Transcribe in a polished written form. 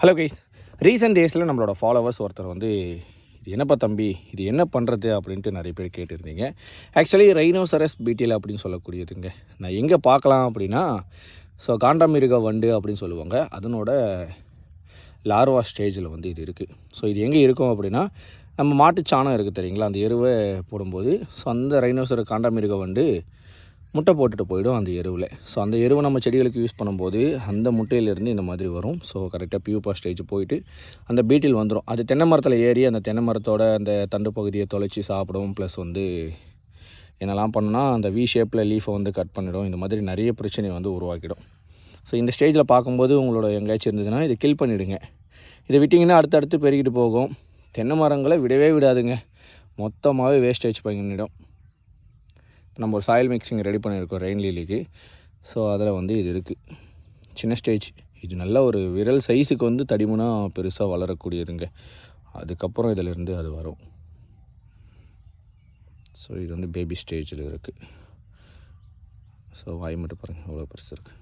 Hello guys, recent டேஸில் நம்மளோட followers ஒருத்தர் வந்து இது என்னப்பா தம்பி, இது என்ன பண்ணுறது அப்படின்ட்டு நிறைய பேர் கேட்டிருந்தீங்க. ஆக்சுவலி ரைனோசரஸ் பீட்டில் அப்படின்னு சொல்லக்கூடியதுங்க. நான் எங்கே பார்க்கலாம் அப்படின்னா, ஸோ காண்டாமிருக வண்டு அப்படின்னு சொல்லுவாங்க. அதனோட லார்வா ஸ்டேஜில் வந்து இது இருக்குது. ஸோ இது எங்கே இருக்கும் அப்படின்னா, நம்ம மாட்டுச்சாணம் இருக்குது தெரியுங்களா, அந்த எருவை போடும்போது ஸோ அந்த ரைனோசர காண்டாமிருக வண்டு முட்டை போட்டுட்டு போயிடும் அந்த எருவில். ஸோ அந்த எருவை நம்ம செடிகளுக்கு யூஸ் பண்ணும்போது அந்த முட்டையிலேருந்து இந்த மாதிரி வரும். ஸோ கரெக்டாக பியூப்பா ஸ்டேஜ் போயிட்டு அந்த பீட்டில் வந்துடும். அது தென்னை மரத்தில் ஏறி அந்த தென்னை மரத்தோட அந்த தண்டு பகுதியை தொலைச்சி சாப்பிடும். ப்ளஸ் வந்து என்னெல்லாம் பண்ணுன்னா அந்த வி ஷேப்பில் லீஃபை வந்து கட் பண்ணிடும். இந்த மாதிரி நிறைய பிரச்சனையை வந்து உருவாக்கிடும். ஸோ இந்த ஸ்டேஜில் பார்க்கும்போது உங்களோட எங்கேயாச்சும் இருந்ததுன்னா இதை கில் பண்ணிவிடுங்க. இதை விட்டிங்கன்னா அடுத்தடுத்து பெருகிட்டு போகும். தென்னை மரங்களை விடவே விடாதுங்க, மொத்தமாகவே வேஸ்டேஜ் பண்ணிடும். நம்ம ஒரு சாயில் மிக்சிங் ரெடி பண்ணியிருக்கோம் ரெயின் லில்லிக்கு. ஸோ அதில் வந்து இது இருக்குது, சின்ன ஸ்டேஜ். இது நல்ல ஒரு விரல் சைஸுக்கு வந்து தடிமனாக பெருசாக வளரக்கூடியதுங்க. அதுக்கப்புறம் இதிலேருந்து அது வரும். ஸோ இது வந்து பேபி ஸ்டேஜில் இருக்குது. ஸோ வாய் மட்டும் பாருங்கள் எவ்வளோ பெருசு இருக்குது.